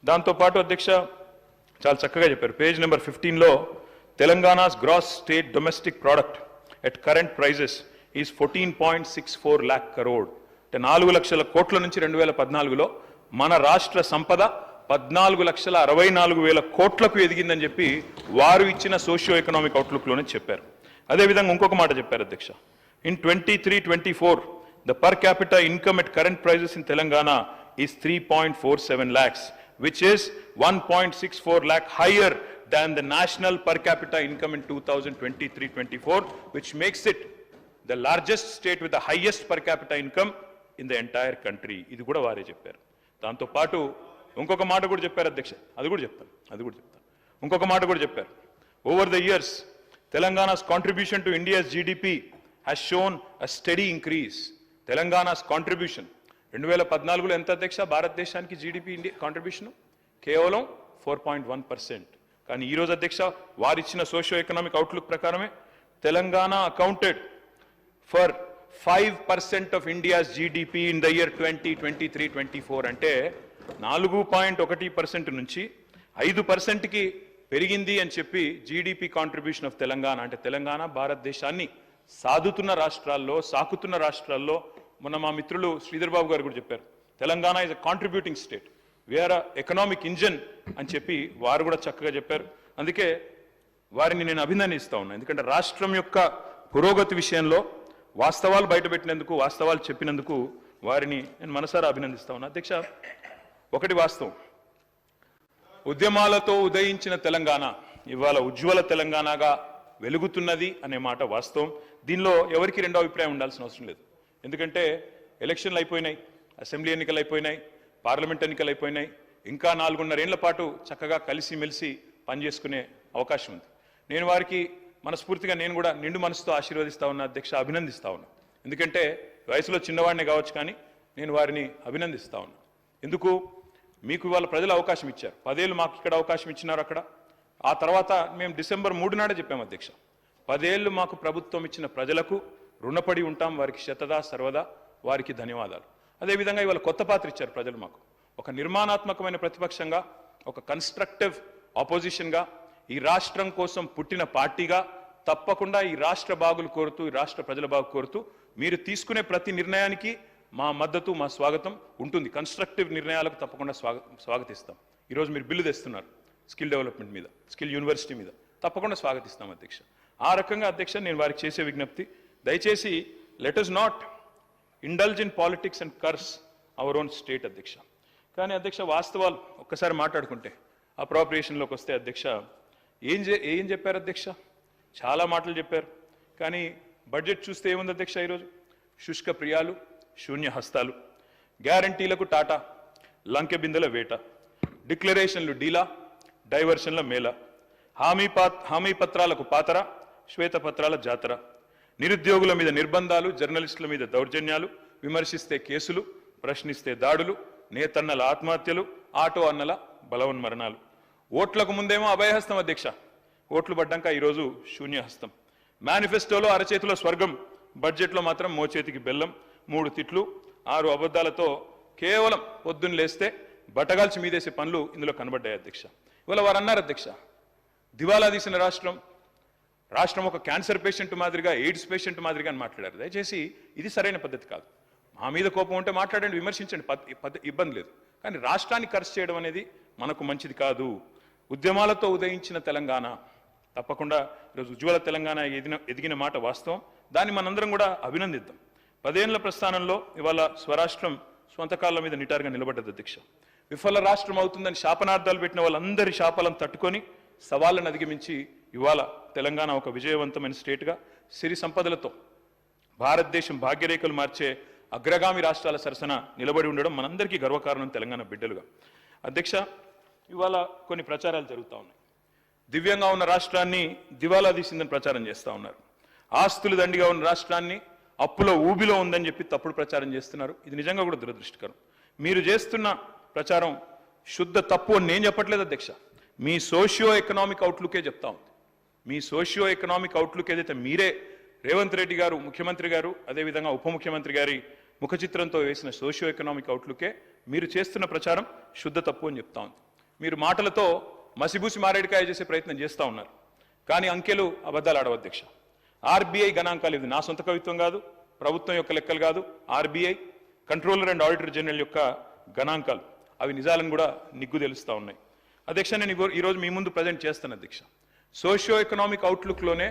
దాంతోపాటు అధ్యక్ష చాలా చక్కగా చెప్పారు. పేజ్ నెంబర్ 15లో Telangana's gross state domestic product at current prices is 14.64 lakh crore. అంటే 4 లక్షల కోట్ల నుంచి 2014లో మన రాష్ట్ర సంపద 14,64,000 కోట్లకు ఎదిగిందని చెప్పి వారు ఇచ్చిన సోషియో ఎకనామిక్ అవుట్లుక్లోనే చెప్పారు. అదేవిధంగా ఇంకొక మాట చెప్పారు అధ్యక్ష. In 23-24 the per capital income at current prices in Telangana is 3.47 lakhs, which is 1.64 lakh higher than the national per capita income in 2023-24, which makes it the largest state with the highest per capita income in the entire country. ఇది కూడా వారే చెప్పారు. దాంతో పాటు ఇంకొక మాట కూడా చెప్పారు అధ్యక్ష, అది కూడా చెప్తాను. ఇంకొక మాట కూడా చెప్పారు. Over the years Telangana's contribution to India's GDP has shown a steady increase. Telangana's contribution 2014లో ఎంత అధ్యక్ష భారతదేశానికి జీడిపి ఇండియా కాంట్రిబ్యూషన్ కేవలం 4.1%. కానీ ఈరోజు అధ్యక్ష వారిచ్చిన సోషియో ఎకనామిక్ అవుట్లుక్ ప్రకారమే Telangana accounted for 5% of India's GDP in the year 2023-24. అంటే 4.1% నుంచి 5%కి పెరిగింది అని చెప్పి జీడిపి కాంట్రిబ్యూషన్ ఆఫ్ తెలంగాణ. అంటే తెలంగాణ భారతదేశాన్ని సాకుతున్న రాష్ట్రాల్లో మొన్న మా మిత్రులు శ్రీధర్ బాబు గారు కూడా చెప్పారు, Telangana is a contributing state, we are economic engine అని చెప్పి వారు కూడా చక్కగా చెప్పారు. అందుకే వారిని నేను అభినందిస్తా ఉన్నాను. ఎందుకంటే రాష్ట్రం యొక్క పురోగతి విషయంలో వాస్తవాలు బయటపెట్టినందుకు, వాస్తవాలు చెప్పినందుకు వారిని నేను మనసారా అభినందిస్తా ఉన్నా. అధ్యక్ష, ఒకటి వాస్తవం, ఉద్యమాలతో ఉదయించిన తెలంగాణ ఇవాళ ఉజ్వల తెలంగాణగా వెలుగుతున్నది అనే మాట వాస్తవం. దీనిలో ఎవరికి రెండో అభిప్రాయం ఉండాల్సిన అవసరం లేదు. ఎందుకంటే ఎలక్షన్లు అయిపోయినాయి, అసెంబ్లీ ఎన్నికలు అయిపోయినాయి, పార్లమెంట్ ఎన్నికలు అయిపోయినాయి. ఇంకా 4.5 ఏళ్ల పాటు చక్కగా కలిసిమెలిసి పనిచేసుకునే అవకాశం ఉంది. నేను వారికి మనస్ఫూర్తిగా నేను కూడా నిండు మనసుతో ఆశీర్వదిస్తా ఉన్నా అధ్యక్ష, అభినందిస్తా ఉన్నా. ఎందుకంటే వయసులో చిన్నవాడినే కావచ్చు, కానీ నేను వారిని అభినందిస్తా ఉన్నా. ఎందుకు? మీకు ఇవాళ ప్రజలు అవకాశం ఇచ్చారు. 10 ఏళ్ళు మాకు ఇక్కడ అవకాశం ఇచ్చినారు అక్కడ. ఆ తర్వాత మేము డిసెంబర్ 3 నాడే చెప్పాము అధ్యక్ష, 10 ఏళ్ళు మాకు ప్రభుత్వం ఇచ్చిన ప్రజలకు రుణపడి ఉంటాం, వారికి శతదా సర్వదా వారికి ధన్యవాదాలు. అదేవిధంగా ఇవాళ కొత్త పాత్ర ఇచ్చారు ప్రజలు మాకు. ఒక నిర్మాణాత్మకమైన ప్రతిపక్షంగా, ఒక కన్స్ట్రక్టివ్ ఆపోజిషన్గా, ఈ రాష్ట్రం కోసం పుట్టిన పార్టీగా తప్పకుండా ఈ రాష్ట్ర బాగులు కోరుతూ, ఈ రాష్ట్ర ప్రజల బాగు కోరుతూ మీరు తీసుకునే ప్రతి నిర్ణయానికి మా మద్దతు, మా స్వాగతం ఉంటుంది. కన్స్ట్రక్టివ్ నిర్ణయాలకు తప్పకుండా స్వాగతిస్తాం. ఈరోజు మీరు బిల్లు తెస్తున్నారు స్కిల్ డెవలప్మెంట్ మీద, స్కిల్ యూనివర్సిటీ మీద, తప్పకుండా స్వాగతిస్తాం అధ్యక్ష. ఆ రకంగా అధ్యక్ష నేను వారికి చేసే విజ్ఞప్తి, దయచేసి let us not indulge in politics and curse our own state అధ్యక్ష. కానీ అధ్యక్ష వాస్తవాలు ఒక్కసారి మాట్లాడుకుంటే, అప్రాప్రియేషన్లోకి వస్తే అధ్యక్ష ఏం చెప్పారు అధ్యక్ష? చాలా మాటలు చెప్పారు. కానీ బడ్జెట్ చూస్తే ఏముంది అధ్యక్ష? ఈరోజు శుష్క ప్రియాలు, శూన్య హస్తాలు, గ్యారంటీలకు టాటా, లంకె బిందెల వేట, డిక్లరేషన్లు డీలా, డైవర్షన్ల మేళ, హామీ పత్రాలకు పాతర, శ్వేతపత్రాల జాతర, నిరుద్యోగుల మీద నిర్బంధాలు, జర్నలిస్టుల మీద దౌర్జన్యాలు, విమర్శిస్తే కేసులు, ప్రశ్నిస్తే దాడులు, నేతన్నల ఆత్మహత్యలు, ఆటో అన్నల బలవన్మరణాలు. ఓట్లకు ముందేమో అభయహస్తం అధ్యక్ష, ఓట్లు పడ్డాక ఈరోజు శూన్యహస్తం. మేనిఫెస్టోలో అరచేతిలో స్వర్గం, బడ్జెట్లో మాత్రం మోచేతికి బెల్లం, 3 తిట్లు 6 అబద్ధాలతో కేవలం పొద్దున్న లేస్తే బట్టగాల్చి మీదేసే పనులు ఇందులో కనబడ్డాయి అధ్యక్ష. ఇవాళ వారు అన్నారు అధ్యక్ష, దివాలా తీసిన రాష్ట్రం ఒక క్యాన్సర్ పేషెంట్ మాదిరిగా, ఎయిడ్స్ పేషెంట్ మాదిరిగా అని మాట్లాడారు. దయచేసి ఇది సరైన పద్ధతి కాదు. మా మీద కోపం ఉంటే మాట్లాడండి, విమర్శించండి, ఇబ్బంది లేదు. కానీ రాష్ట్రాన్ని ఖర్చు చేయడం అనేది మనకు మంచిది కాదు. ఉద్యమాలతో ఉదయించిన తెలంగాణ తప్పకుండా ఈరోజు ఉజ్వల తెలంగాణ ఎదిగిన మాట వాస్తవం. దాన్ని మనందరం కూడా అభినందిద్దాం. 10 ఏళ్ల ప్రస్థానంలో ఇవాళ స్వరాష్ట్రం స్వంత కాళ్ళ మీద నిటారుగా నిలబడ్డది అధ్యక్ష. విఫల రాష్ట్రం అవుతుందని శాపనార్థాలు పెట్టిన వాళ్ళందరి శాపాలను తట్టుకొని సవాళ్ళను అధిగమించి ఇవాళ తెలంగాణ ఒక విజయవంతమైన స్టేట్గా సిరి సంపదలతో భారతదేశం భాగ్యరేఖలు మార్చే అగ్రగామి రాష్ట్రాల సరసన నిలబడి ఉండడం మనందరికీ గర్వకారణం తెలంగాణ బిడ్డలుగా. అధ్యక్ష, ఇవాళ కొన్ని ప్రచారాలు జరుగుతూ ఉన్నాయి. దివ్యంగా ఉన్న రాష్ట్రాన్ని దివాలా తీసిందని ప్రచారం చేస్తూ ఉన్నారు. ఆస్తులు దండిగా ఉన్న రాష్ట్రాన్ని అప్పులో ఊబిలో ఉందని చెప్పి తప్పుడు ప్రచారం చేస్తున్నారు. ఇది నిజంగా కూడా దురదృష్టకరం. మీరు చేస్తున్న ప్రచారం శుద్ధ తప్పు అని నేను చెప్పట్లేదు అధ్యక్ష, మీ సోషియో ఎకనామిక్ అవుట్లుకే చెప్తా ఉంది. మీ సోషియో ఎకనామిక్ అవుట్లుక్ ఏదైతే మీరే రేవంత్ రెడ్డి గారు ముఖ్యమంత్రి గారు అదేవిధంగా ఉప ముఖ్యమంత్రి గారి ముఖ చిత్రంతో వేసిన సోషియో ఎకనామిక్ అవుట్లుకే మీరు చేస్తున్న ప్రచారం శుద్ధ తప్పు అని చెప్తా ఉంది. మీరు మాటలతో మసిబూసి మారేడికాయ చేసే ప్రయత్నం చేస్తూ ఉన్నారు. కానీ అంకెలు అబద్ధాలు ఆడవు అధ్యక్ష. ఆర్బీఐ గణాంకాలు, ఇది నా సొంత కవిత్వం కాదు, ప్రభుత్వం యొక్క లెక్కలు కాదు, RBI controller and auditor general యొక్క గణాంకాలు, అవి నిజాలను కూడా నిగ్గు తెలుస్తూ ఉన్నాయి. అధ్యక్ష, నేను ఈరోజు మీ ముందు ప్రజెంట్ చేస్తాను అధ్యక్ష. Socio economic అవుట్లుక్లోనే